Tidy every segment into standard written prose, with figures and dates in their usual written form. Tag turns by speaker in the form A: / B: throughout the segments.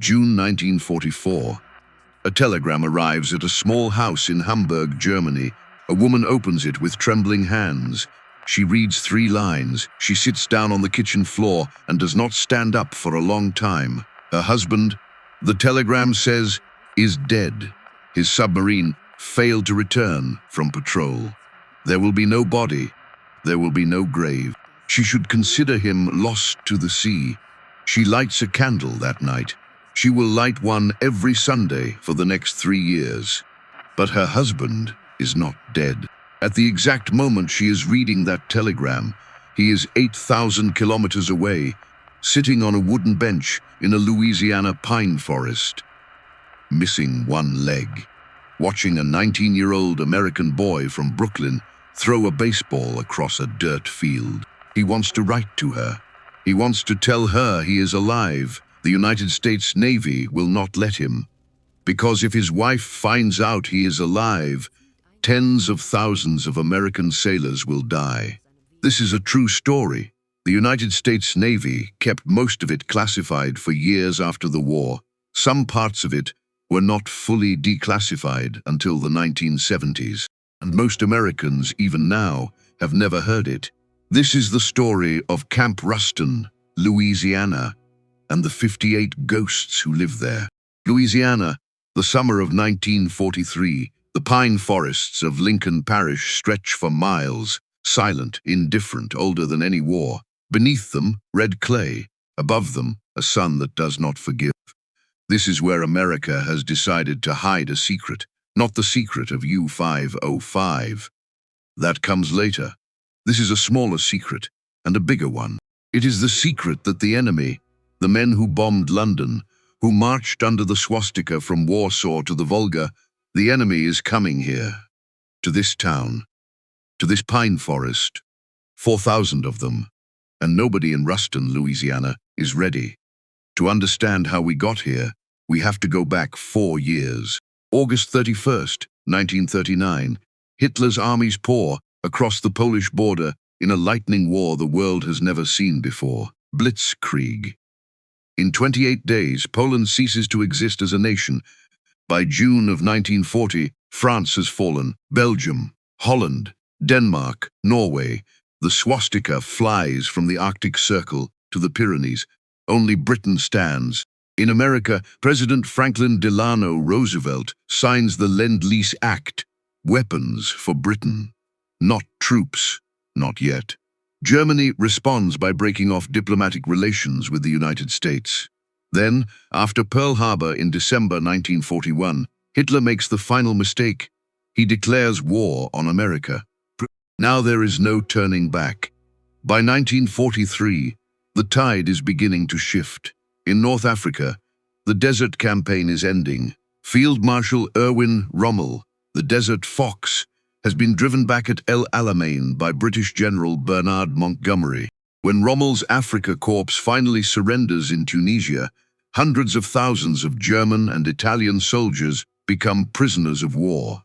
A: June 1944. A telegram arrives at a small house in Hamburg, Germany. A woman opens it with trembling hands. She reads 3 lines. She sits down on the kitchen floor and does not stand up for a long time. Her husband, the telegram says, is dead. His submarine failed to return from patrol. There will be no body. There will be no grave. She should consider him lost to the sea. She lights a candle that night. She will light one every Sunday for the next 3 years. But her husband is not dead. At the exact moment she is reading that telegram, he is 8,000 kilometers away, sitting on a wooden bench in a Louisiana pine forest, missing one leg, watching a 19-year-old American boy from Brooklyn throw a baseball across a dirt field. He wants to write to her. He wants to tell her he is alive. The United States Navy will not let him, because if his wife finds out he is alive, tens of thousands of American sailors will die. This is a true story. The United States Navy kept most of it classified for years after the war. Some parts of it were not fully declassified until the 1970s, and most Americans, even now, have never heard it. This is the story of Camp Ruston, Louisiana, and the 58 ghosts who live there. Louisiana, the summer of 1943, the pine forests of Lincoln Parish stretch for miles, silent, indifferent, older than any war. Beneath them, red clay. Above them, a sun that does not forgive. This is where America has decided to hide a secret, not the secret of U-505. That comes later. This is a smaller secret, and a bigger one. It is the secret that the enemy, the men who bombed London, who marched under the swastika from Warsaw to the Volga, the enemy is coming here, to this town, to this pine forest, 4,000 of them, and nobody in Ruston, Louisiana, is ready. To understand how we got here, we have to go back 4 years. August 31st, 1939, Hitler's armies pour across the Polish border in a lightning war the world has never seen before. Blitzkrieg. In 28 days, Poland ceases to exist as a nation. By June of 1940, France has fallen. Belgium, Holland, Denmark, Norway. The swastika flies from the Arctic Circle to the Pyrenees. Only Britain stands. In America, President Franklin Delano Roosevelt signs the Lend-Lease Act. Weapons for Britain. Not troops. Not yet. Germany responds by breaking off diplomatic relations with the United States. Then, after Pearl Harbor in December 1941, Hitler makes the final mistake. He declares war on America. Now there is no turning back. By 1943, the tide is beginning to shift. In North Africa, the Desert Campaign is ending. Field Marshal Erwin Rommel, the Desert Fox, has been driven back at El Alamein by British General Bernard Montgomery. When Rommel's Afrika Korps finally surrenders in Tunisia, hundreds of thousands of German and Italian soldiers become prisoners of war.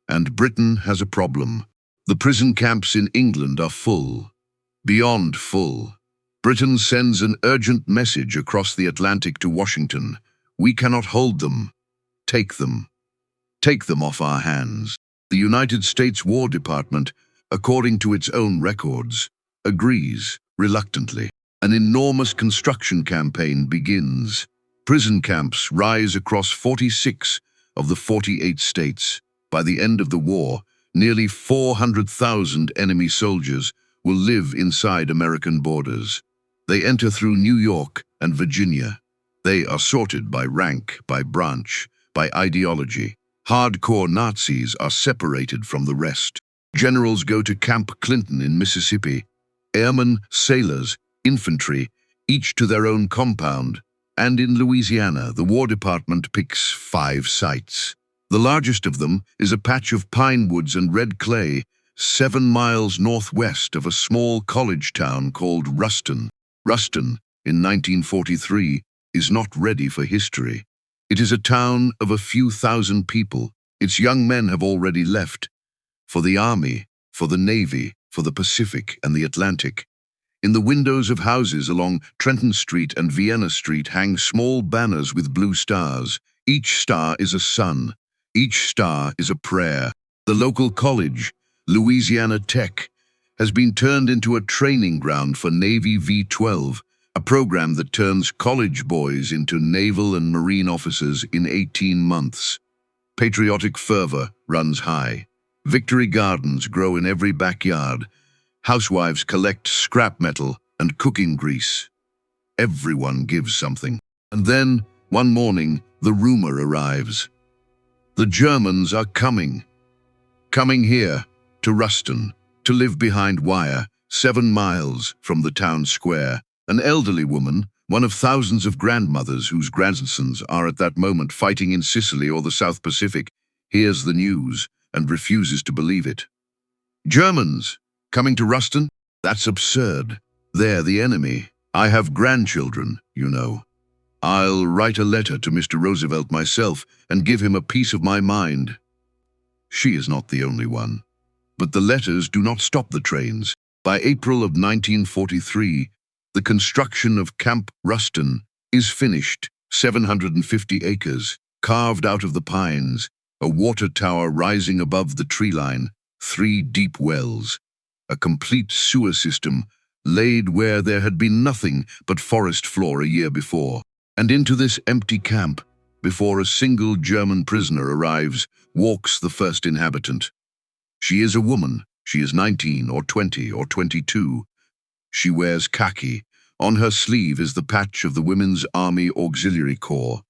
A: And Britain has a problem. The prison camps in England are full. Beyond full. Britain sends an urgent message across the Atlantic to Washington. We cannot hold them. Take them. Take them off our hands. The United States War Department, according to its own records, agrees, reluctantly. An enormous construction campaign begins. Prison camps rise across 46 of the 48 states. By the end of the war, nearly 400,000 enemy soldiers will live inside American borders. They enter through New York and Virginia. They are sorted by rank, by branch, by ideology. Hardcore Nazis are separated from the rest. Generals go to Camp Clinton in Mississippi. Airmen, sailors, infantry, each to their own compound. And in Louisiana, the War Department picks 5 sites. The largest of them is a patch of pine woods and red clay, 7 miles northwest of a small college town called Ruston. Ruston, in 1943, is not ready for history. It is a town of a few thousand people. Its young men have already left. For the Army, for the Navy, for the Pacific and the Atlantic. In the windows of houses along Trenton Street and Vienna Street hang small banners with blue stars. Each star is a sun. Each star is a prayer. The local college, Louisiana Tech, has been turned into a training ground for Navy V-12, a program that turns college boys into naval and marine officers in 18 months. Patriotic fervor runs high. Victory gardens grow in every backyard. Housewives collect scrap metal and cooking grease. Everyone gives something. And then, one morning, the rumor arrives. The Germans are coming. Coming here, to Ruston, to live behind wire, 7 miles from the town square. An elderly woman, one of thousands of grandmothers whose grandsons are at that moment fighting in Sicily or the South Pacific, hears the news and refuses to believe it. Germans coming to Ruston? That's absurd. They're the enemy. I have grandchildren, you know. I'll write a letter to Mr. Roosevelt myself and give him a piece of my mind. She is not the only one. But the letters do not stop the trains. By April of 1943, the construction of Camp Ruston is finished. 750 acres, carved out of the pines, a water tower rising above the tree line, 3 deep wells, a complete sewer system laid where there had been nothing but forest floor a year before. And into this empty camp, before a single German prisoner arrives, walks the first inhabitant. She is a woman. She is 19 or 20 or 22. She wears khaki. On her sleeve is the patch of the Women's Army Auxiliary Corps.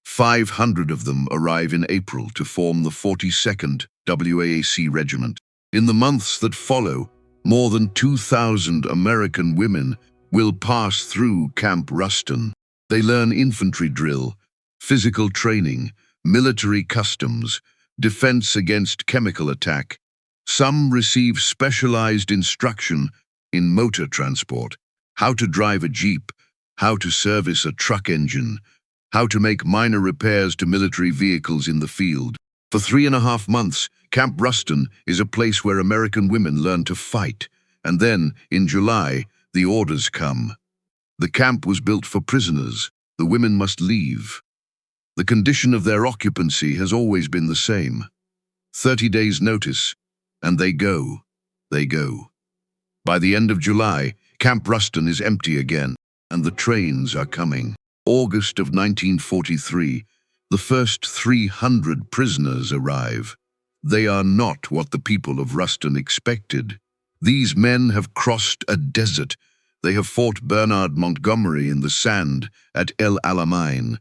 A: 500 of them arrive in April to form the 42nd WAAC Regiment. In the months that follow, more than 2,000 American women will pass through Camp Ruston. They learn infantry drill, physical training, military customs, defense against chemical attack. Some receive specialized instruction in motor transport, how to drive a jeep, how to service a truck engine, how to make minor repairs to military vehicles in the field. For 3.5 months, Camp Ruston is a place where American women learn to fight. And then, in July, the orders come. The camp was built for prisoners. The women must leave. The condition of their occupancy has always been the same. 30 days' notice, and they go. They go. By the end of July, Camp Ruston is empty again, and the trains are coming. August of 1943, the first 300 prisoners arrive. They are not what the people of Ruston expected. These men have crossed a desert. They have fought Bernard Montgomery in the sand at El Alamein.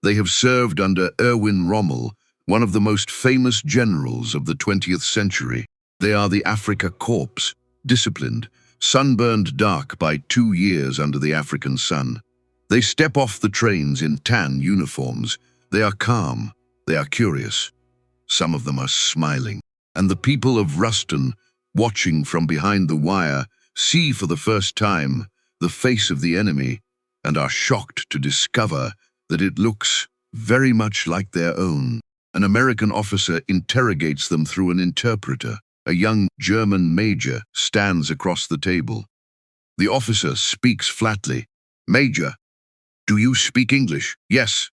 A: They have served under Erwin Rommel, one of the most famous generals of the 20th century. They are the Afrika Korps, disciplined, sunburned dark by 2 years under the African sun. They step off the trains in tan uniforms. They are calm. They are curious. Some of them are smiling. And the people of Ruston, watching from behind the wire, see for the first time the face of the enemy and are shocked to discover that it looks very much like their own. An American officer interrogates them through an interpreter. A young German major stands across the table. The officer speaks flatly. "Major, do you speak English?" "Yes."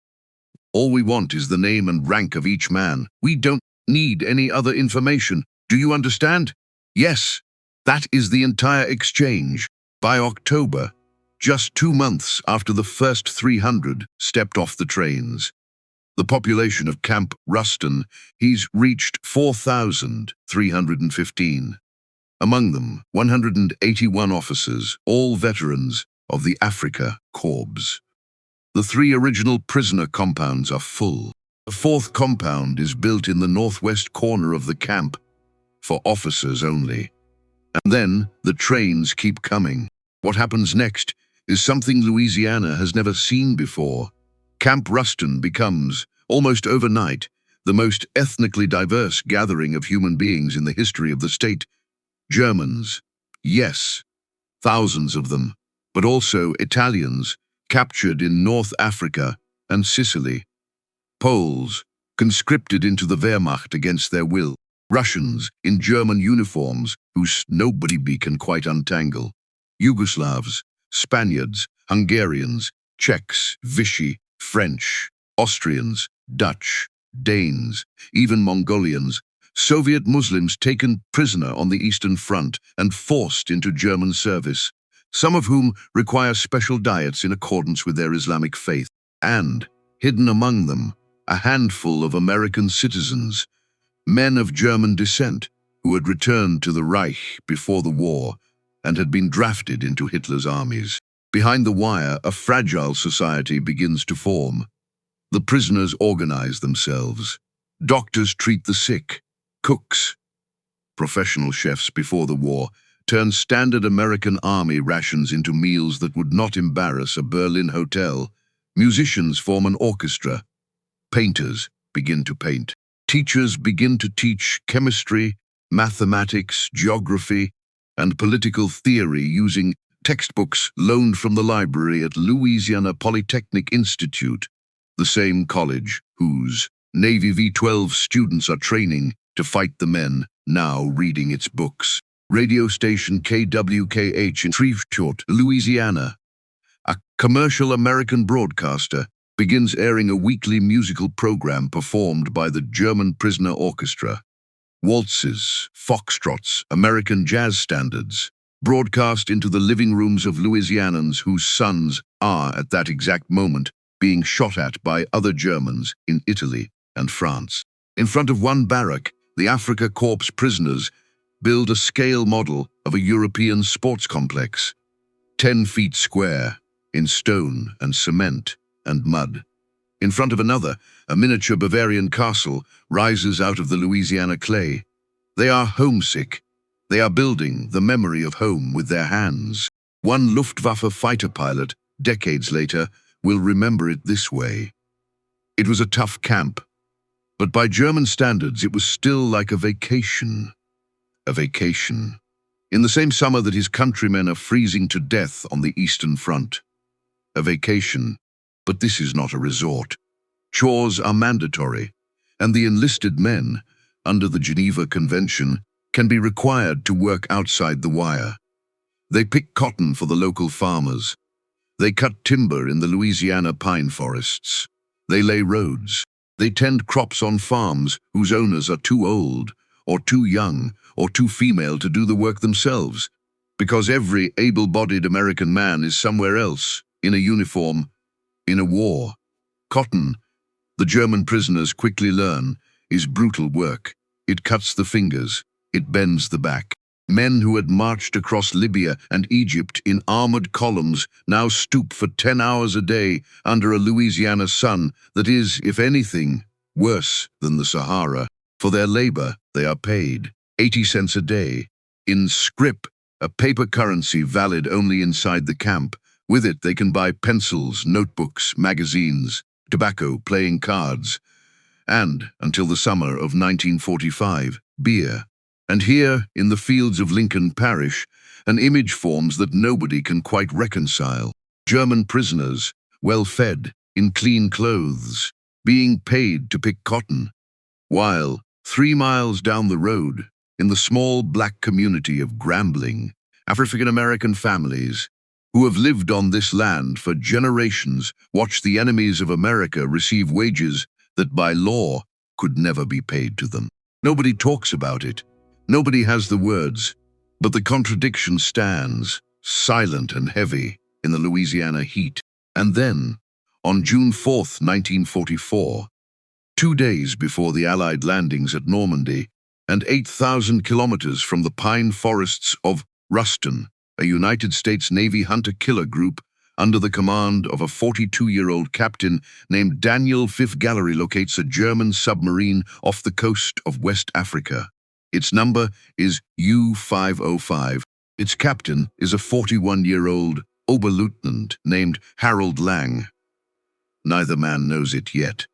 A: "All we want is the name and rank of each man. We don't need any other information. Do you understand?" "Yes." That is the entire exchange. By October, just 2 months after the first 300 stepped off the trains, the population of Camp Ruston has reached 4,315. Among them, 181 officers, all veterans of the Afrika Korps. The 3 original prisoner compounds are full. The 4th compound is built in the northwest corner of the camp for officers only. And then the trains keep coming. What happens next is something Louisiana has never seen before. Camp Ruston becomes, almost overnight, the most ethnically diverse gathering of human beings in the history of the state. Germans, yes, thousands of them, but also Italians, captured in North Africa and Sicily. Poles, conscripted into the Wehrmacht against their will. Russians in German uniforms whose nobody can quite untangle. Yugoslavs, Spaniards, Hungarians, Czechs, Vichy, French, Austrians, Dutch, Danes, even Mongolians, Soviet Muslims taken prisoner on the Eastern Front and forced into German service, some of whom require special diets in accordance with their Islamic faith, and, hidden among them, a handful of American citizens, men of German descent who had returned to the Reich before the war and had been drafted into Hitler's armies. Behind the wire, a fragile society begins to form. The prisoners organize themselves. Doctors treat the sick. Cooks, professional chefs before the war, turned standard American army rations into meals that would not embarrass a Berlin hotel. Musicians form an orchestra. Painters begin to paint. Teachers begin to teach chemistry, mathematics, geography, and political theory using textbooks loaned from the library at Louisiana Polytechnic Institute, the same college whose Navy V-12 students are training to fight the men now reading its books. Radio station KWKH in Shreveport, Louisiana, a commercial American broadcaster, begins airing a weekly musical program performed by the German prisoner orchestra. Waltzes, foxtrots, American jazz standards, broadcast into the living rooms of Louisianans whose sons are, at that exact moment, being shot at by other Germans in Italy and France. In front of one barrack, the Afrika Korps prisoners build a scale model of a European sports complex, 10 feet square, in stone and cement and mud. In front of another, a miniature Bavarian castle rises out of the Louisiana clay. They are homesick. They are building the memory of home with their hands. One Luftwaffe fighter pilot, decades later, will remember it this way. It was a tough camp, but by German standards it was still like a vacation. A vacation. In the same summer that his countrymen are freezing to death on the Eastern Front. A vacation, but this is not a resort. Chores are mandatory, and the enlisted men, under the Geneva Convention, can be required to work outside the wire. They pick cotton for the local farmers. They cut timber in the Louisiana pine forests. They lay roads. They tend crops on farms whose owners are too old, or too young, or too female to do the work themselves, because every able-bodied American man is somewhere else, in a uniform, in a war. Cotton, the German prisoners quickly learn, is brutal work. It cuts the fingers. It bends the back. Men who had marched across Libya and Egypt in armored columns now stoop for 10 hours a day under a Louisiana sun that is, if anything, worse than the Sahara. For their labor, they are paid 80 cents a day. In scrip, a paper currency valid only inside the camp. With it, they can buy pencils, notebooks, magazines, tobacco, playing cards, and, until the summer of 1945, beer. And here, in the fields of Lincoln Parish, an image forms that nobody can quite reconcile. German prisoners, well-fed, in clean clothes, being paid to pick cotton, while, 3 miles down the road, in the small black community of Grambling, African American families, who have lived on this land for generations, watch the enemies of America receive wages that by law could never be paid to them. Nobody talks about it. Nobody has the words, but the contradiction stands, silent and heavy, in the Louisiana heat. And then, on June 4th, 1944, 2 days before the Allied landings at Normandy, and 8,000 kilometers from the pine forests of Ruston, a United States Navy hunter-killer group under the command of a 42-year-old captain named Daniel Fifth Gallery locates a German submarine off the coast of West Africa. Its number is U-505. Its captain is a 41-year-old Oberleutnant named Harald Lange. Neither man knows it yet.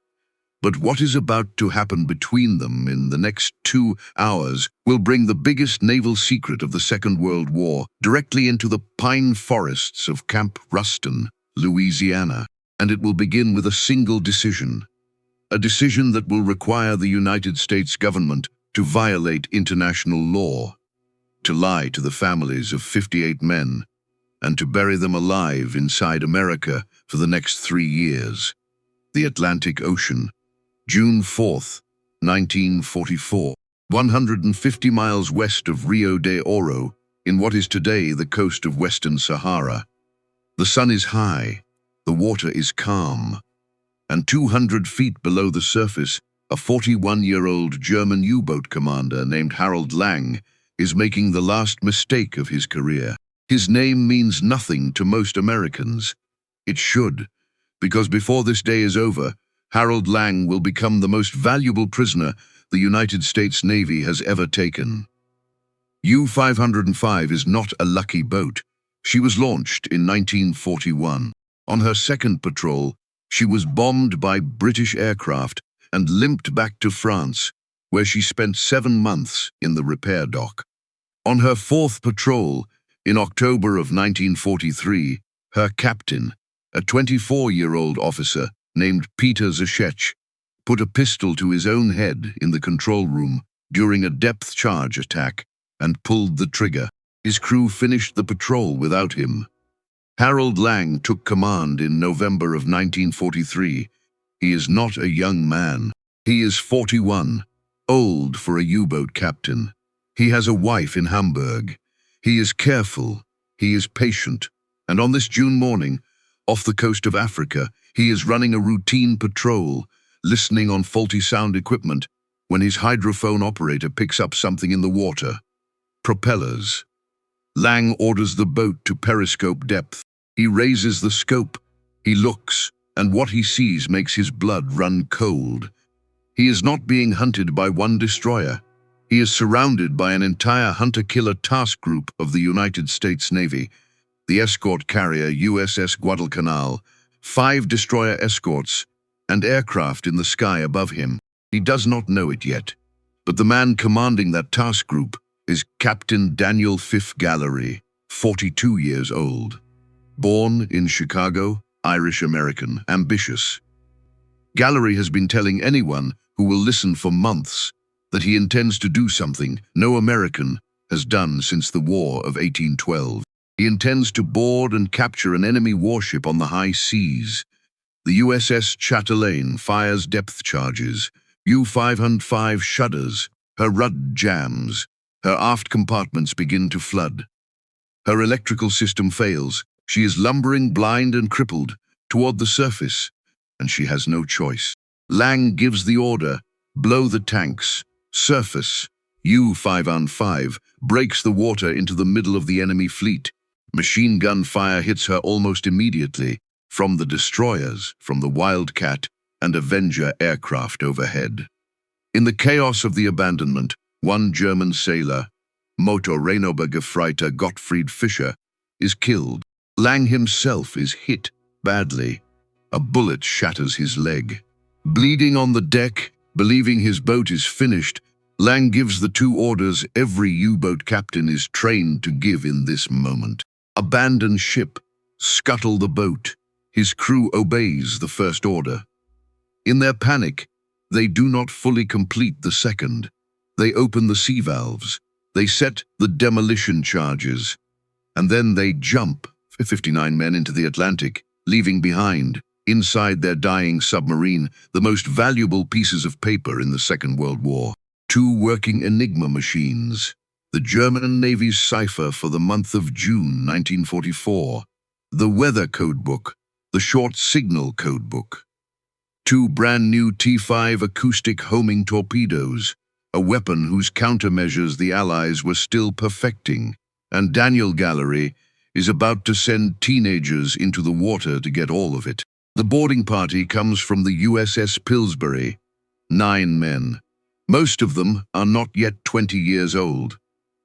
A: But what is about to happen between them in the next 2 hours will bring the biggest naval secret of the Second World War directly into the pine forests of Camp Ruston, Louisiana. And it will begin with a single decision. A decision that will require the United States government to violate international law, to lie to the families of 58 men and to bury them alive inside America for the next 3 years. The Atlantic Ocean, June 4th, 1944. 150 miles west of Rio de Oro, in what is today the coast of Western Sahara. The sun is high, the water is calm, and 200 feet below the surface, a 41-year-old German U-boat commander named Harald Lange is making the last mistake of his career. His name means nothing to most Americans. It should, because before this day is over, Harald Lange will become the most valuable prisoner the United States Navy has ever taken. U-505 is not a lucky boat. She was launched in 1941. On her second patrol, she was bombed by British aircraft and limped back to France, where she spent 7 months in the repair dock. On her fourth patrol, in October of 1943, her captain, a 24-year-old officer named Peter Zeszech, put a pistol to his own head in the control room during a depth charge attack and pulled the trigger. His crew finished the patrol without him. Harald Lange took command in November of 1943. He is not a young man. He is 41, old for a U-boat captain. He has a wife in Hamburg. He is careful, he is patient, and on this June morning, off the coast of Africa, he is running a routine patrol, listening on faulty sound equipment, when his hydrophone operator picks up something in the water. Propellers. Lange orders the boat to periscope depth. He raises the scope. He looks, and what he sees makes his blood run cold. He is not being hunted by one destroyer. He is surrounded by an entire hunter-killer task group of the United States Navy, the escort carrier USS Guadalcanal, 5 destroyer escorts, and aircraft in the sky above him. He does not know it yet, but the man commanding that task group is Captain Daniel Fifth Gallery, 42 years old. Born in Chicago, Irish American, ambitious. Gallery has been telling anyone who will listen for months that he intends to do something no American has done since the War of 1812. He intends to board and capture an enemy warship on the high seas. The USS Chatelaine fires depth charges. U-505 shudders. Her rudder jams. Her aft compartments begin to flood. Her electrical system fails. She is lumbering, blind and crippled, toward the surface, and she has no choice. Lange gives the order, blow the tanks. Surface. U-505 breaks the water into the middle of the enemy fleet. Machine gun fire hits her almost immediately, from the destroyers, from the Wildcat and Avenger aircraft overhead. In the chaos of the abandonment, one German sailor, Motorrehnobergefreiter Gottfried Fischer, is killed. Lange himself is hit badly. A bullet shatters his leg. Bleeding on the deck, believing his boat is finished, Lange gives the 2 orders every U-boat captain is trained to give in this moment. Abandon ship, scuttle the boat. His crew obeys the first order. In their panic, they do not fully complete the second. They open the sea valves. They set the demolition charges. And then they jump, 59 men, into the Atlantic, leaving behind, inside their dying submarine, the most valuable pieces of paper in the Second World War. 2 working Enigma machines. The German Navy's cipher for the month of June 1944. The weather codebook. The short signal codebook. 2 brand new T-5 acoustic homing torpedoes, a weapon whose countermeasures the Allies were still perfecting, and Daniel Gallery is about to send teenagers into the water to get all of it. The boarding party comes from the USS Pillsbury, 9 men. Most of them are not yet 20 years old.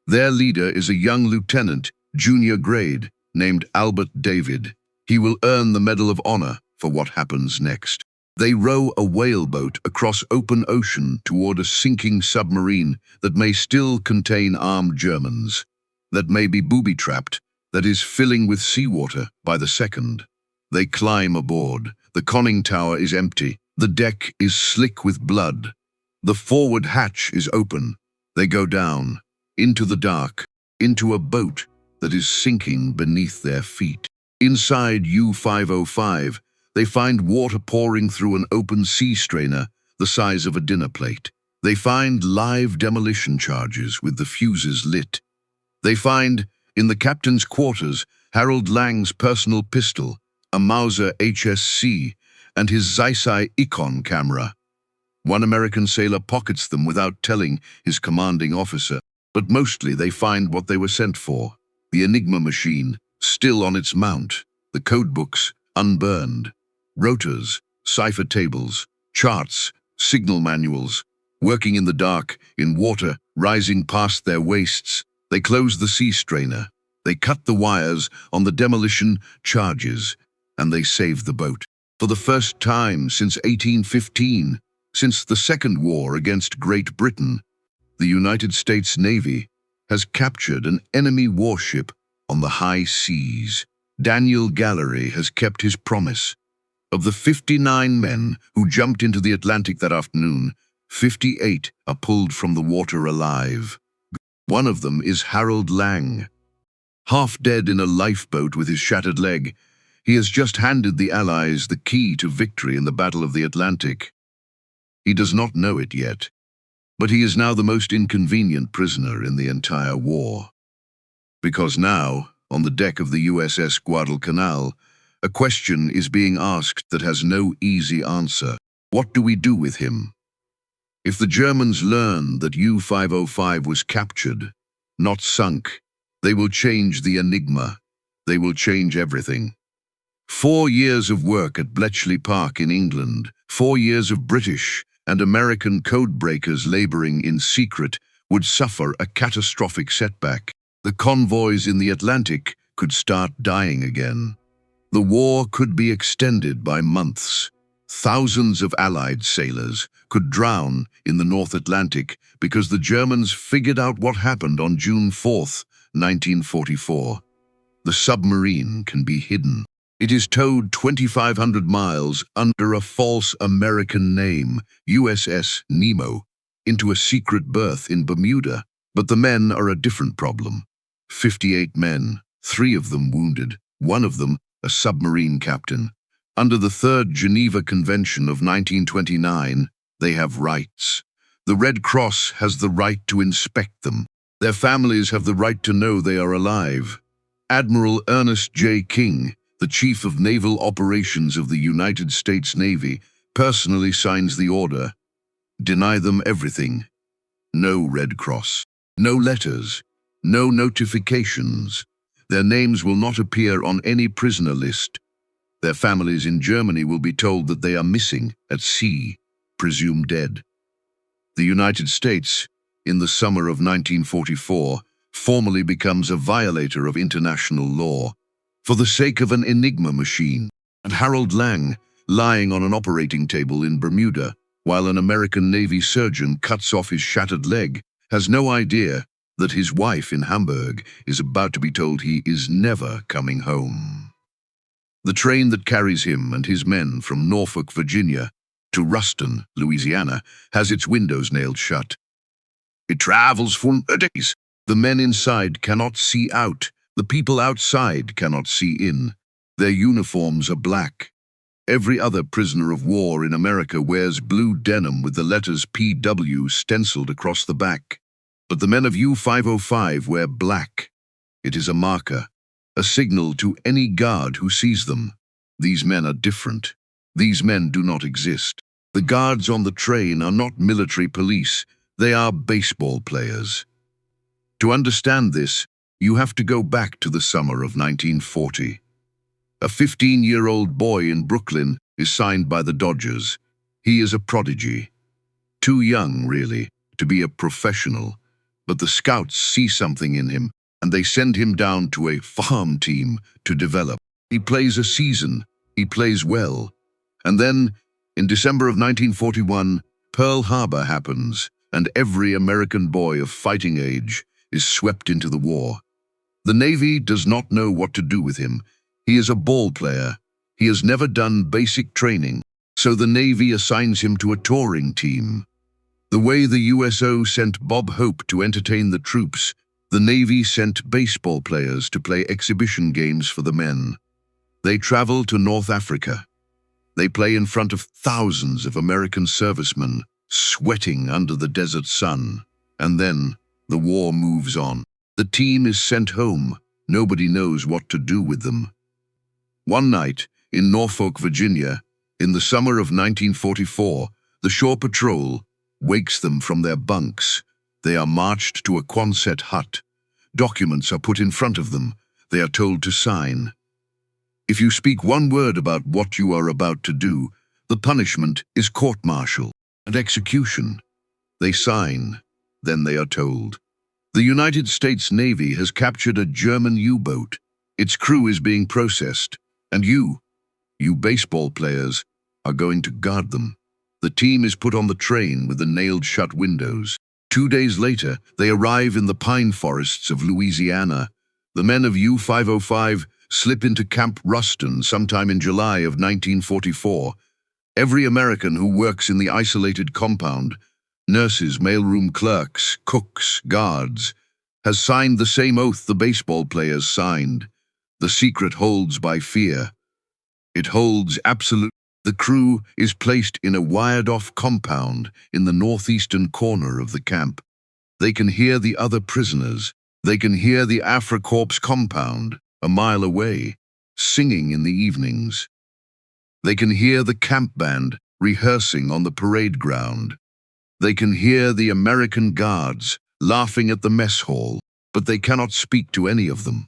A: Their leader is a young lieutenant, junior grade, named Albert David. He will earn the Medal of Honor for what happens next. They row a whaleboat across open ocean toward a sinking submarine that may still contain armed Germans, that may be booby-trapped, that is filling with seawater by the second. They climb aboard. The conning tower is empty. The deck is slick with blood. The forward hatch is open. They go down, into the dark, into a boat that is sinking beneath their feet. Inside U-505, they find water pouring through an open sea strainer the size of a dinner plate. They find live demolition charges with the fuses lit. They find, in the captain's quarters, Harald Lange's personal pistol, a Mauser HSC, and his Zeissai Icon camera. One American sailor pockets them without telling his commanding officer, but mostly they find what they were sent for. The Enigma machine, still on its mount, the codebooks, unburned, rotors, cipher tables, charts, signal manuals, working in the dark, in water, rising past their waists. They close the sea strainer, they cut the wires on the demolition charges, and they save the boat. For the first time since 1815, since the Second War against Great Britain, the United States Navy has captured an enemy warship on the high seas. Daniel Gallery has kept his promise. Of the 59 men who jumped into the Atlantic that afternoon, 58 are pulled from the water alive. One of them is Harald Lange. Half dead in a lifeboat with his shattered leg, he has just handed the Allies the key to victory in the Battle of the Atlantic. He does not know it yet, but he is now the most inconvenient prisoner in the entire war. Because now, on the deck of the USS Guadalcanal, a question is being asked that has no easy answer. What do we do with him? If the Germans learn that U-505 was captured, not sunk, they will change the Enigma. They will change everything. 4 years of work at Bletchley Park in England, 4 years of British and American codebreakers laboring in secret would suffer a catastrophic setback. The convoys in the Atlantic could start dying again. The war could be extended by months. Thousands of Allied sailors could drown in the North Atlantic because the Germans figured out what happened on June 4th, 1944. The submarine can be hidden. It is towed 2,500 miles under a false American name, USS Nemo, into a secret berth in Bermuda. But the men are a different problem. 58 men, 3 of them wounded, one of them a submarine captain. Under the Third Geneva Convention of 1929, they have rights. The Red Cross has the right to inspect them. Their families have the right to know they are alive. Admiral Ernest J. King, the Chief of Naval Operations of the United States Navy, personally signs the order. Deny them everything. No Red Cross. No letters. No notifications. Their names will not appear on any prisoner list. Their families in Germany will be told that they are missing at sea, presumed dead. The United States, in the summer of 1944, formally becomes a violator of international law for the sake of an Enigma machine, and Harald Lange, lying on an operating table in Bermuda, while an American Navy surgeon cuts off his shattered leg, has no idea that his wife in Hamburg is about to be told he is never coming home. The train that carries him and his men from Norfolk, Virginia, to Ruston, Louisiana, has its windows nailed shut. It travels for days. The men inside cannot see out. The people outside cannot see in. Their uniforms are black. Every other prisoner of war in America wears blue denim with the letters PW stenciled across the back. But the men of U-505 wear black. It is a marker, a signal to any guard who sees them. These men are different. These men do not exist. The guards on the train are not military police. They are baseball players. To understand this, you have to go back to the summer of 1940. A 15-year-old boy in Brooklyn is signed by the Dodgers. He is a prodigy. Too young, really, to be a professional. But the scouts see something in him, and they send him down to a farm team to develop. He plays a season. He plays well. And then, in December of 1941, Pearl Harbor happens, and every American boy of fighting age is swept into the war. The Navy does not know what to do with him. He is a ball player. He has never done basic training, so the Navy assigns him to a touring team. The way the USO sent Bob Hope to entertain the troops The Navy sent baseball players to play exhibition games for the men. They travel to North Africa. They play in front of thousands of American servicemen, sweating under the desert sun. And then the war moves on. The team is sent home. Nobody knows what to do with them. One night, in Norfolk, Virginia, in the summer of 1944, the shore patrol wakes them from their bunks. They are marched to a Quonset hut. Documents are put in front of them. They are told to sign. If you speak one word about what you are about to do, the punishment is court-martial and execution. They sign. Then they are told. The United States Navy has captured a German U-boat. Its crew is being processed, and you baseball players, are going to guard them. The team is put on the train with the nailed-shut windows. 2 days later, they arrive in the pine forests of Louisiana. The men of U-505 slip into Camp Ruston sometime in July of 1944. Every American who works in the isolated compound, nurses, mailroom clerks, cooks, guards, has signed the same oath the baseball players signed. The secret holds by fear. It holds absolute. The crew is placed in a wired-off compound in the northeastern corner of the camp. They can hear the other prisoners. They can hear the Afrika Korps compound, a mile away, singing in the evenings. They can hear the camp band rehearsing on the parade ground. They can hear the American guards laughing at the mess hall, but they cannot speak to any of them.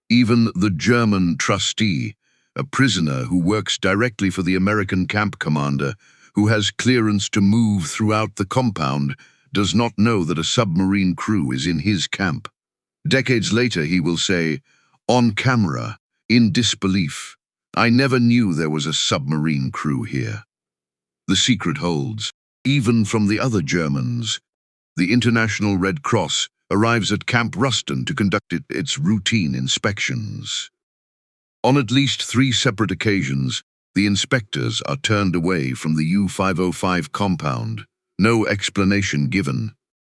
A: Even the German trustee, a prisoner who works directly for the American camp commander, who has clearance to move throughout the compound, does not know that a submarine crew is in his camp. Decades later, he will say, on camera, in disbelief, I never knew there was a submarine crew here. The secret holds, even from the other Germans. The International Red Cross arrives at Camp Ruston to conduct its routine inspections. On at least 3 separate occasions, the inspectors are turned away from the U-505 compound. No explanation given,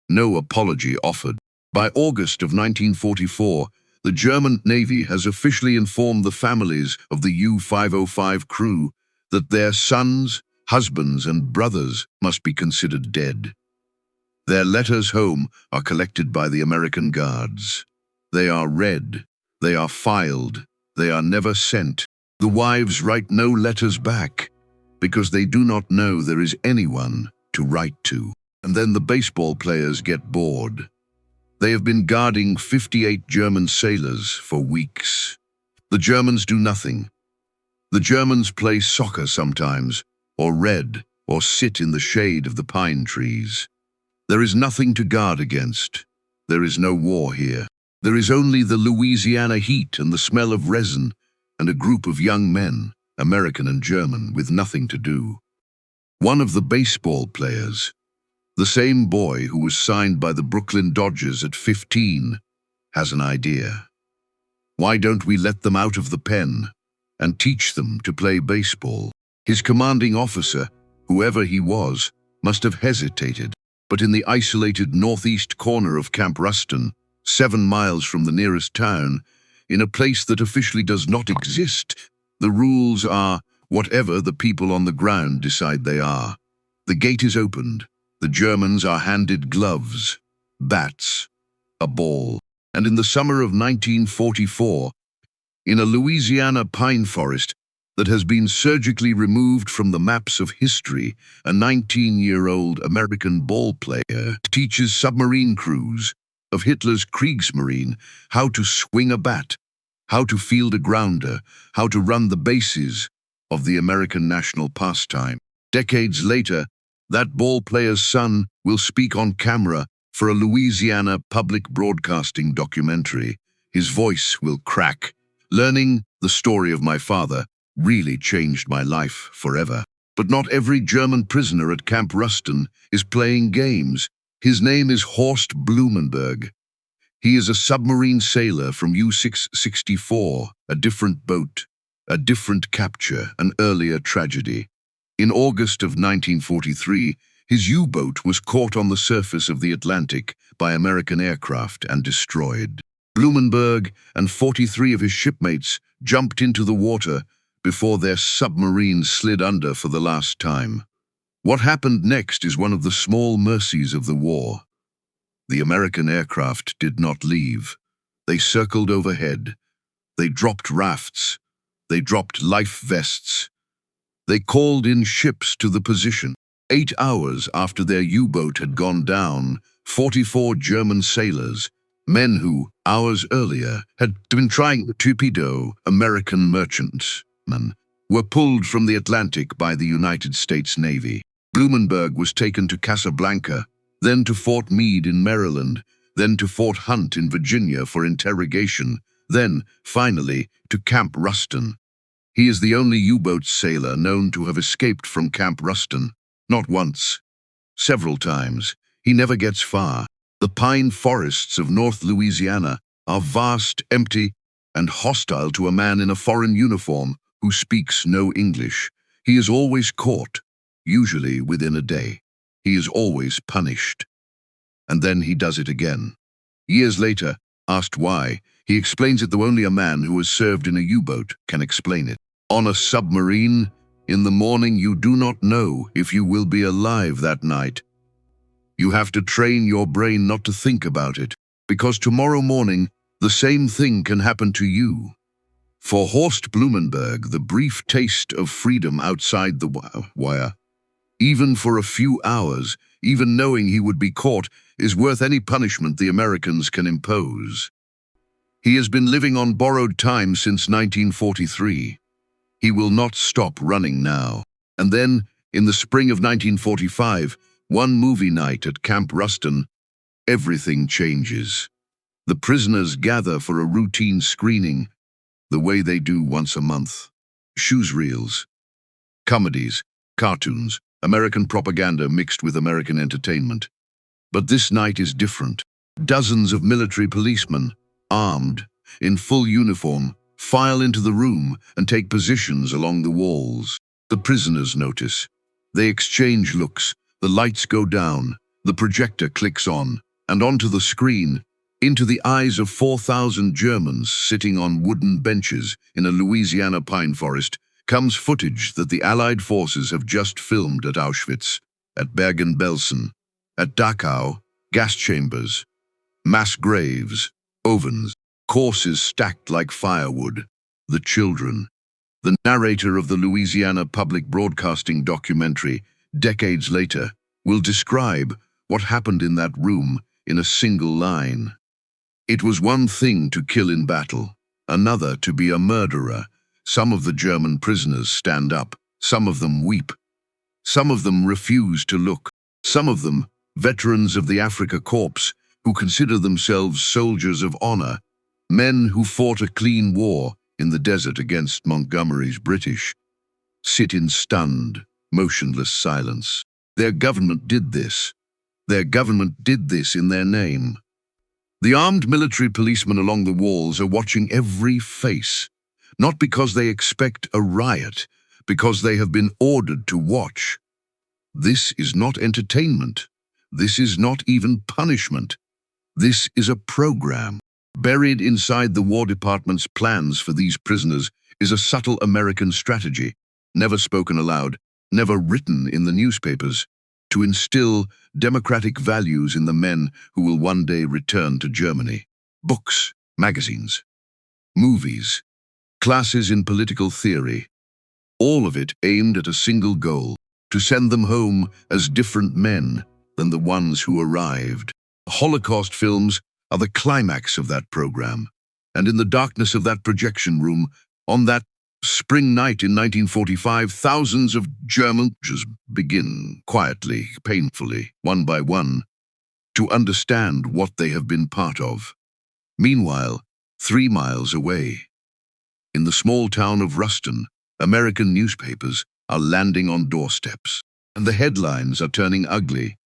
A: no apology offered. By August of 1944, the German Navy has officially informed the families of the U-505 crew that their sons, husbands, and brothers must be considered dead. Their letters home are collected by the American guards. They are read, they are filed, they are never sent. The wives write no letters back because they do not know there is anyone to write to. And then the baseball players get bored. They have been guarding 58 German sailors for weeks. The Germans do nothing. The Germans play soccer sometimes, or read, or sit in the shade of the pine trees. There is nothing to guard against. There is no war here. There is only the Louisiana heat and the smell of resin, and a group of young men, American and German, with nothing to do. One of the baseball players, the same boy who was signed by the Brooklyn Dodgers at 15, has an idea. Why don't we let them out of the pen and teach them to play baseball? His commanding officer, whoever he was, must have hesitated, but in the isolated northeast corner of Camp Ruston, 7 miles from the nearest town, in a place that officially does not exist, the rules are whatever the people on the ground decide they are. The gate is opened. The Germans are handed gloves, bats, a ball, and in the summer of 1944, in a Louisiana pine forest that has been surgically removed from the maps of history, a 19-year-old American ball player teaches submarine crews of Hitler's Kriegsmarine how to swing a bat, how to field a grounder, how to run the bases of the American national pastime. Decades later, that ball player's son will speak on camera for a Louisiana public broadcasting documentary. His voice will crack. Learning the story of my father really changed my life forever. But not every German prisoner at Camp Ruston is playing games. His name is Horst Blumenberg. He is a submarine sailor from U-664, a different boat, a different capture, an earlier tragedy. In August of 1943, his U-boat was caught on the surface of the Atlantic by American aircraft and destroyed. Blumenberg and 43 of his shipmates jumped into the water before their submarine slid under for the last time. What happened next is one of the small mercies of the war. The American aircraft did not leave. They circled overhead. They dropped rafts. They dropped life vests. They called in ships to the position. 8 hours after their U-boat had gone down, 44 German sailors, men who, hours earlier, had been trying to torpedo American merchantmen, were pulled from the Atlantic by the United States Navy. Blumenberg was taken to Casablanca, then to Fort Meade in Maryland, then to Fort Hunt in Virginia for interrogation, then, finally, to Camp Ruston. He is the only U-boat sailor known to have escaped from Camp Ruston. Not once. Several times. He never gets far. The pine forests of North Louisiana are vast, empty, and hostile to a man in a foreign uniform who speaks no English. He is always caught, usually within a day. He is always punished. And then he does it again. Years later, asked why, he explains it though only a man who has served in a U-boat can explain it. On a submarine, in the morning you do not know if you will be alive that night. You have to train your brain not to think about it, because tomorrow morning the same thing can happen to you. For Horst Blumenberg, the brief taste of freedom outside the wire, even for a few hours, even knowing he would be caught, is worth any punishment the Americans can impose. He has been living on borrowed time since 1943. He will not stop running now. And then, in the spring of 1945, one movie night at Camp Ruston, everything changes. The prisoners gather for a routine screening, the way they do once a month. Newsreels, comedies, cartoons, American propaganda mixed with American entertainment. But this night is different. Dozens of military policemen, armed, in full uniform, file into the room and take positions along the walls. The prisoners notice. They exchange looks. The lights go down. The projector clicks on. And onto the screen, into the eyes of 4,000 Germans sitting on wooden benches in a Louisiana pine forest, comes footage that the Allied forces have just filmed at Auschwitz, at Bergen-Belsen, at Dachau, gas chambers, mass graves, ovens, corpses stacked like firewood, the children. The narrator of the Louisiana public broadcasting documentary, decades later, will describe what happened in that room in a single line. It was one thing to kill in battle, another to be a murderer. Some of the German prisoners stand up, some of them weep. Some of them refuse to look. Some of them, veterans of the Afrika Korps, who consider themselves soldiers of honor, men who fought a clean war in the desert against Montgomery's British, sit in stunned, motionless silence. Their government did this. Their government did this in their name. The armed military policemen along the walls are watching every face, not because they expect a riot, because they have been ordered to watch. This is not entertainment. This is not even punishment. This is a program. Buried inside the War Department's plans for these prisoners is a subtle American strategy, never spoken aloud, never written in the newspapers, to instill democratic values in the men who will one day return to Germany. Books, magazines, movies, classes in political theory, all of it aimed at a single goal, to send them home as different men than the ones who arrived. Holocaust films are the climax of that program, and in the darkness of that projection room, on that spring night in 1945, thousands of Germans begin, quietly, painfully, one by one, to understand what they have been part of. Meanwhile, 3 miles away, in the small town of Ruston, American newspapers are landing on doorsteps, and the headlines are turning ugly.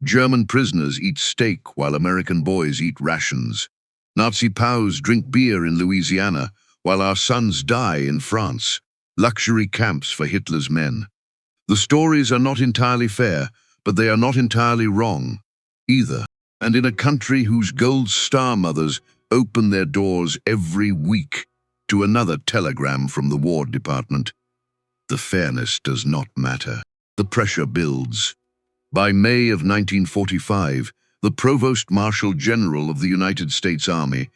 A: German prisoners eat steak while American boys eat rations. Nazi POWs drink beer in Louisiana while our sons die in France. Luxury camps for Hitler's men. The stories are not entirely fair, but they are not entirely wrong either. And in a country whose gold star mothers open their doors every week to another telegram from the War Department, the fairness does not matter. The pressure builds. By May of 1945, the Provost Marshal General of the United States Army,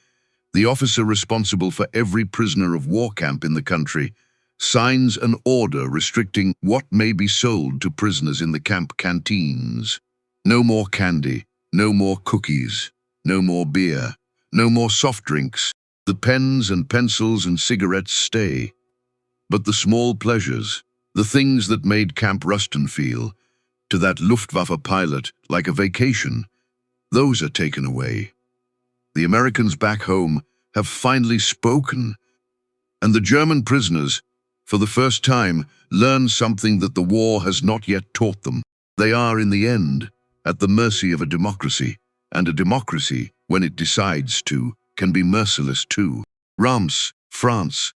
A: the officer responsible for every prisoner of war camp in the country, signs an order restricting what may be sold to prisoners in the camp canteens. No more candy, no more cookies, no more beer, no more soft drinks. The pens and pencils and cigarettes stay. But the small pleasures, the things that made Camp Ruston feel, to that Luftwaffe pilot, like a vacation, those are taken away. The Americans back home have finally spoken, and the German prisoners, for the first time, learn something that the war has not yet taught them. They are, in the end, at the mercy of a democracy, and a democracy, when it decides to, can be merciless too. Reims, France,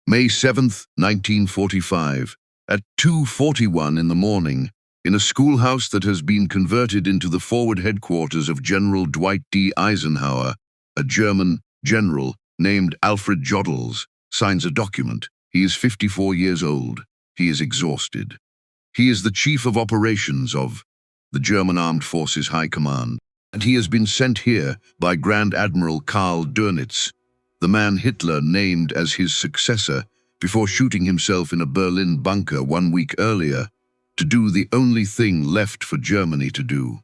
A: May 7th, 1945, at 2:41 in the morning, in a schoolhouse that has been converted into the forward headquarters of General Dwight D. Eisenhower, a German general named Alfred Jodls signs a document. He is 54 years old. He is exhausted. He is the chief of operations of the German Armed Forces High Command, and he has been sent here by Grand Admiral Karl Dönitz, the man Hitler named as his successor before shooting himself in a Berlin bunker 1 week earlier, to do the only thing left for Germany to do: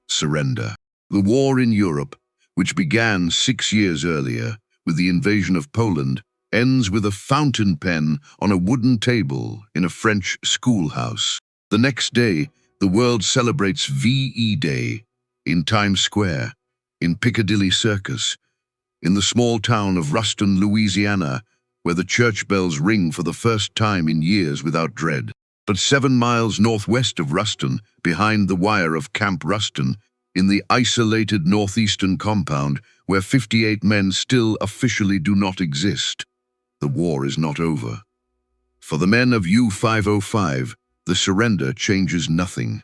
A: surrender. The war in Europe, which began 6 years earlier with the invasion of Poland, ends with a fountain pen on a wooden table in a French schoolhouse. The next day, the world celebrates VE Day in Times Square, in Piccadilly Circus, in the small town of Ruston, Louisiana, where the church bells ring for the first time in years without dread. But 7 miles northwest of Ruston, behind the wire of Camp Ruston, in the isolated northeastern compound where 58 men still officially do not exist, the war is not over. For the men of U-505, the surrender changes nothing.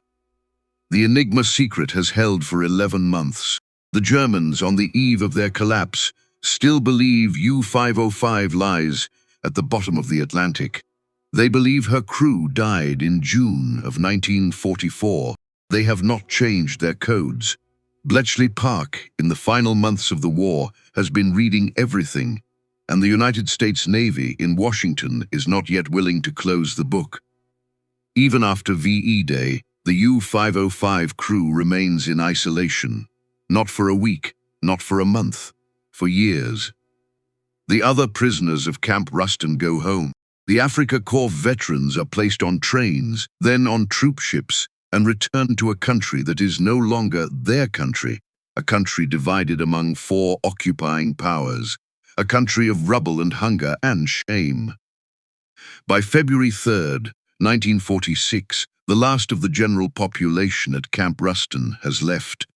A: The Enigma secret has held for 11 months. The Germans, on the eve of their collapse, still believe U-505 lies at the bottom of the Atlantic. They believe her crew died in June of 1944. They have not changed their codes. Bletchley Park, in the final months of the war, has been reading everything, and the United States Navy in Washington is not yet willing to close the book. Even after VE Day, the U-505 crew remains in isolation. Not for a week, not for a month, for years. The other prisoners of Camp Ruston go home. The Afrika Korps veterans are placed on trains, then on troop ships, and return to a country that is no longer their country, a country divided among 4 occupying powers, a country of rubble and hunger and shame. By February 3rd, 1946, the last of the general population at Camp Ruston has left.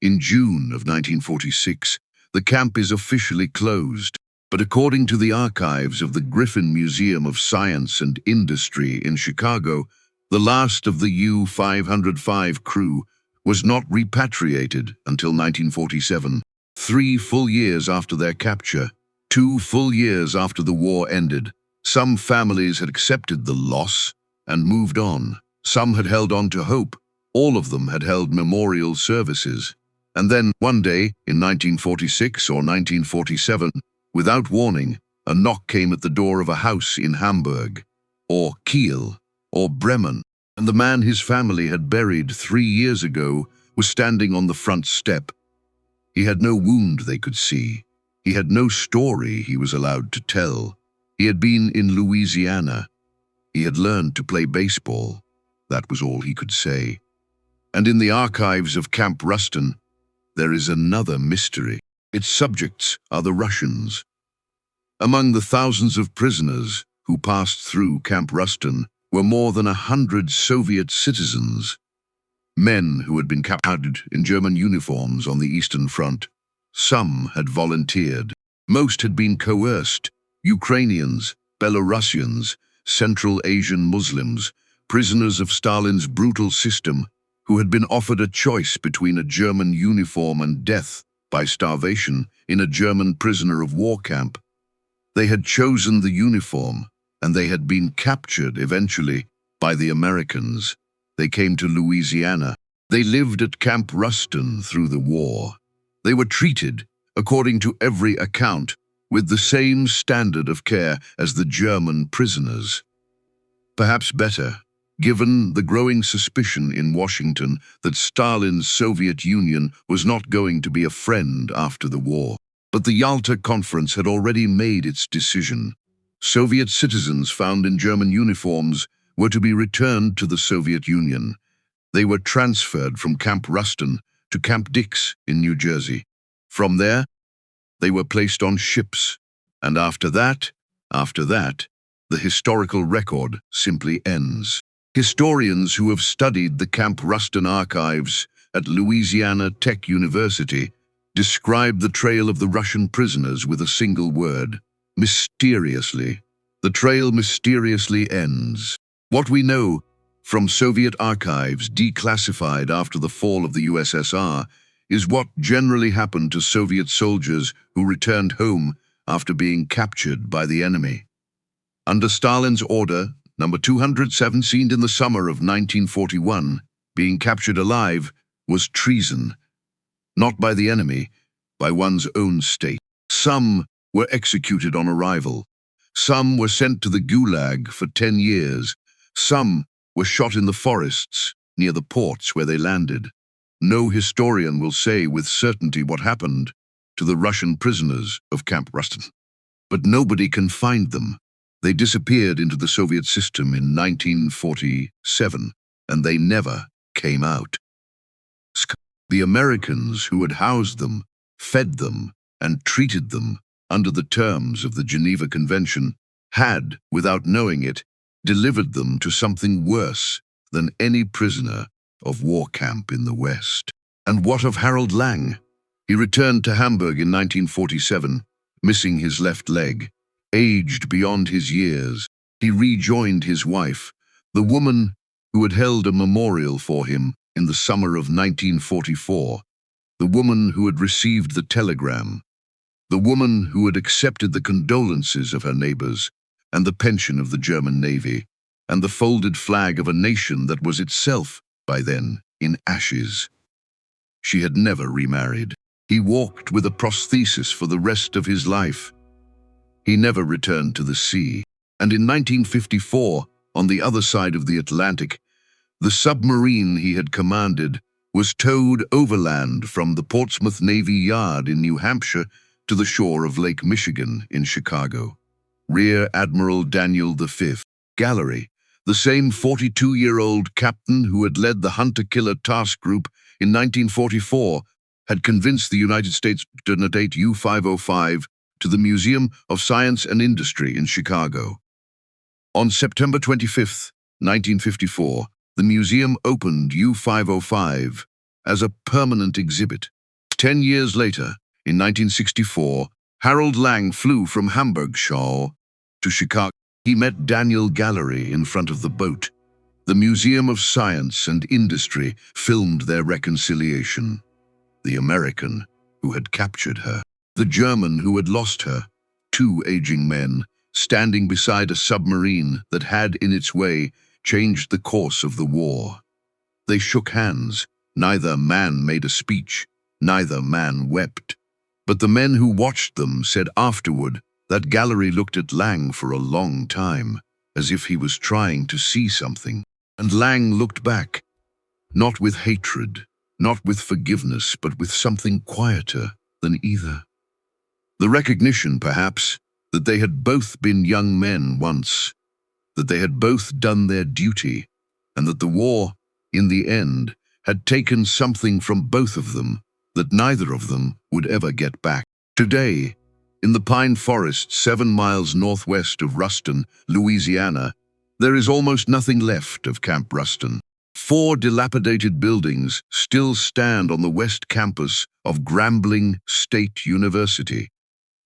A: In June of 1946, the camp is officially closed. But according to the archives of the Griffin Museum of Science and Industry in Chicago, the last of the U-505 crew was not repatriated until 1947, 3 full years after their capture, 2 full years after the war ended. Some families had accepted the loss and moved on. Some had held on to hope. All of them had held memorial services. And then, one day, in 1946 or 1947, without warning, a knock came at the door of a house in Hamburg, or Kiel, or Bremen, and the man his family had buried 3 years ago was standing on the front step. He had no wound they could see. He had no story he was allowed to tell. He had been in Louisiana. He had learned to play baseball. That was all he could say. And in the archives of Camp Ruston, there is another mystery. Its subjects are the Russians. Among the thousands of prisoners who passed through Camp Ruston were more than 100 Soviet citizens, men who had been captured in German uniforms on the Eastern Front. Some had volunteered. Most had been coerced: Ukrainians, Belarusians, Central Asian Muslims, prisoners of Stalin's brutal system who had been offered a choice between a German uniform and death by starvation in a German prisoner of war camp. They had chosen the uniform, and they had been captured eventually by the Americans. They came to Louisiana. They lived at Camp Ruston through the war. They were treated, according to every account, with the same standard of care as the German prisoners. Perhaps better, given the growing suspicion in Washington that Stalin's Soviet Union was not going to be a friend after the war. But the Yalta Conference had already made its decision. Soviet citizens found in German uniforms were to be returned to the Soviet Union. They were transferred from Camp Ruston to Camp Dix in New Jersey. From there, they were placed on ships, and after that, the historical record simply ends. Historians who have studied the Camp Ruston archives at Louisiana Tech University describe the trail of the Russian prisoners with a single word: mysteriously. The trail mysteriously ends. What we know from Soviet archives declassified after the fall of the USSR is what generally happened to Soviet soldiers who returned home after being captured by the enemy. Under Stalin's order, number 217 in the summer of 1941, being captured alive was treason. Not by the enemy, by one's own state. Some were executed on arrival. Some were sent to the Gulag for 10 years. Some were shot in the forests near the ports where they landed. No historian will say with certainty what happened to the Russian prisoners of Camp Ruston. But nobody can find them. They disappeared into the Soviet system in 1947, and they never came out. The Americans who had housed them, fed them, and treated them under the terms of the Geneva Convention had, without knowing it, delivered them to something worse than any prisoner of war camp in the West. And what of Harald Lange? He returned to Hamburg in 1947, missing his left leg. Aged beyond his years, he rejoined his wife, the woman who had held a memorial for him in the summer of 1944, the woman who had received the telegram, the woman who had accepted the condolences of her neighbors and the pension of the German Navy, and the folded flag of a nation that was itself, by then, in ashes. She had never remarried. He walked with a prosthesis for the rest of his life. He never returned to the sea. And in 1954, on the other side of the Atlantic, the submarine he had commanded was towed overland from the Portsmouth Navy Yard in New Hampshire to the shore of Lake Michigan in Chicago. Rear Admiral Daniel V. Gallery, the same 42-year-old captain who had led the hunter-killer task group in 1944, had convinced the United States to donate U-505 to the Museum of Science and Industry in Chicago. On September 25, 1954, the museum opened U-505 as a permanent exhibit. 10 years later, in 1964, Harald Lange flew from Hamburg to Chicago. He met Daniel Gallery in front of the boat. The Museum of Science and Industry filmed their reconciliation. The American who had captured her, the German who had lost her, two aging men standing beside a submarine that had, in its way, changed the course of the war. They shook hands. Neither man made a speech. Neither man wept. But the men who watched them said afterward that Gallery looked at Lange for a long time, as if he was trying to see something. And Lange looked back, not with hatred, not with forgiveness, but with something quieter than either. The recognition, perhaps, that they had both been young men once, that they had both done their duty, and that the war, in the end, had taken something from both of them that neither of them would ever get back. Today, in the pine forest 7 miles northwest of Ruston, Louisiana, there is almost nothing left of Camp Ruston. 4 dilapidated buildings still stand on the west campus of Grambling State University,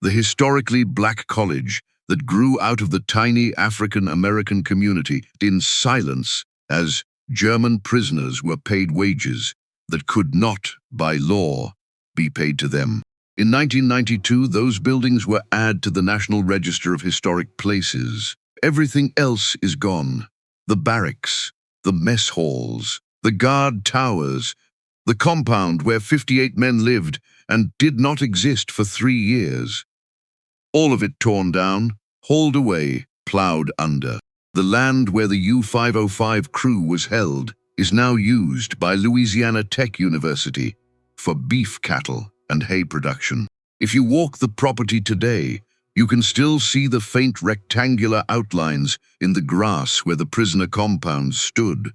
A: the historically black college that grew out of the tiny African American community in silence as German prisoners were paid wages that could not, by law, be paid to them. In 1992, those buildings were added to the National Register of Historic Places. Everything else is gone. The barracks, the mess halls, the guard towers, the compound where 58 men lived and did not exist for 3 years. All of it torn down, hauled away, plowed under. The land where the U-505 crew was held is now used by Louisiana Tech University for beef cattle and hay production. If you walk the property today, you can still see the faint rectangular outlines in the grass where the prisoner compound stood.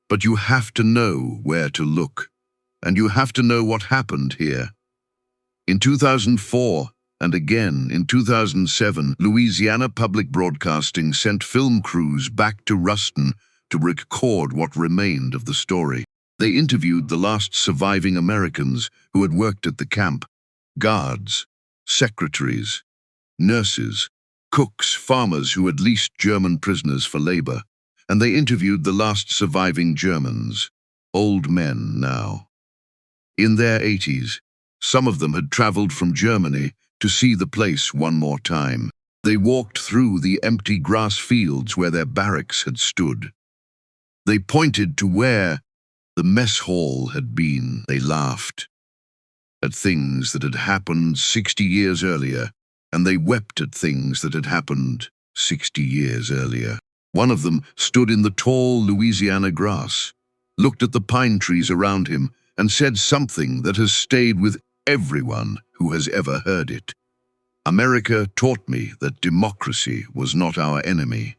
A: But you have to know where to look, and you have to know what happened here. In 2004, and again in 2007, Louisiana Public Broadcasting sent film crews back to Ruston to record what remained of the story. They interviewed the last surviving Americans who had worked at the camp: guards, secretaries, nurses, cooks, farmers who had leased German prisoners for labor. And they interviewed the last surviving Germans, old men now. In their 80s, some of them had traveled from Germany to see the place one more time. They walked through the empty grass fields where their barracks had stood. They pointed to where the mess hall had been. They laughed at things that had happened 60 years earlier, and they wept at things that had happened 60 years earlier. One of them stood in the tall Louisiana grass, looked at the pine trees around him, and said something that has stayed with everyone who has ever heard it. America taught me that democracy was not our enemy.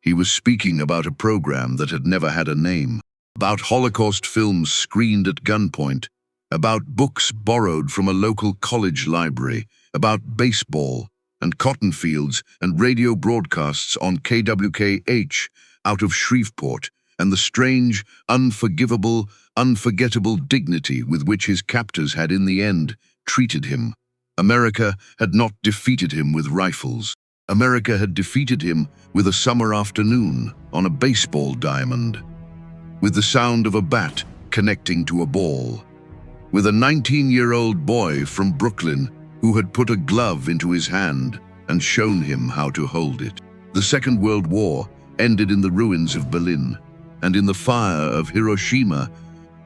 A: He was speaking about a program that had never had a name, about Holocaust films screened at gunpoint, about books borrowed from a local college library, about baseball and cotton fields and radio broadcasts on KWKH out of Shreveport, and the strange, unforgivable, unforgettable dignity with which his captors had in the end treated him. America had not defeated him with rifles. America had defeated him with a summer afternoon on a baseball diamond, with the sound of a bat connecting to a ball, with a 19-year-old boy from Brooklyn who had put a glove into his hand and shown him how to hold it. The Second World War ended in the ruins of Berlin and in the fire of Hiroshima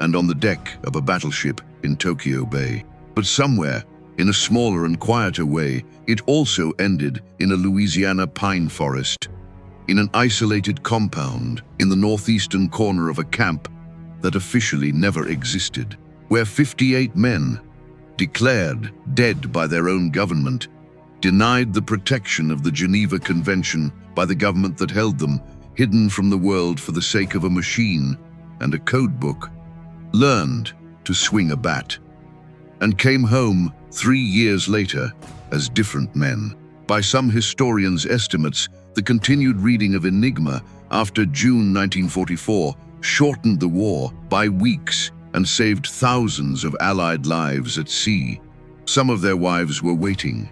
A: and on the deck of a battleship in Tokyo Bay. But somewhere, in a smaller and quieter way, it also ended in a Louisiana pine forest, in an isolated compound in the northeastern corner of a camp that officially never existed, where 58 men, declared dead by their own government, denied the protection of the Geneva Convention by the government that held them, hidden from the world for the sake of a machine and a code book, learned to swing a bat, and came home 3 years later as different men. By some historians' estimates, the continued reading of Enigma after June 1944 shortened the war by weeks and saved thousands of Allied lives at sea. Some of their wives were waiting.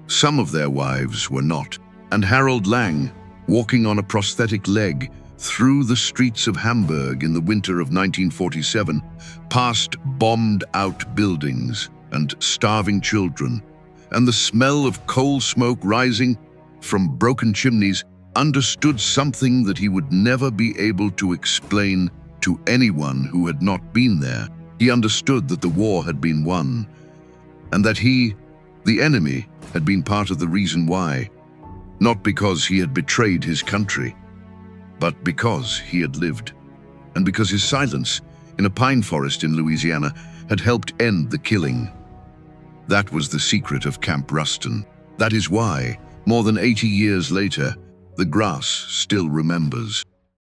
A: Some of their wives were not. And Harald Lange, walking on a prosthetic leg through the streets of Hamburg in the winter of 1947, past bombed-out buildings and starving children, and the smell of coal smoke rising from broken chimneys, understood something that he would never be able to explain to anyone who had not been there. He understood that the war had been won, and that he, the enemy, had been part of the reason why, not because he had betrayed his country, but because he had lived, and because his silence in a pine forest in Louisiana had helped end the killing. That was the secret of Camp Ruston. That is why, more than 80 years later, the grass still remembers.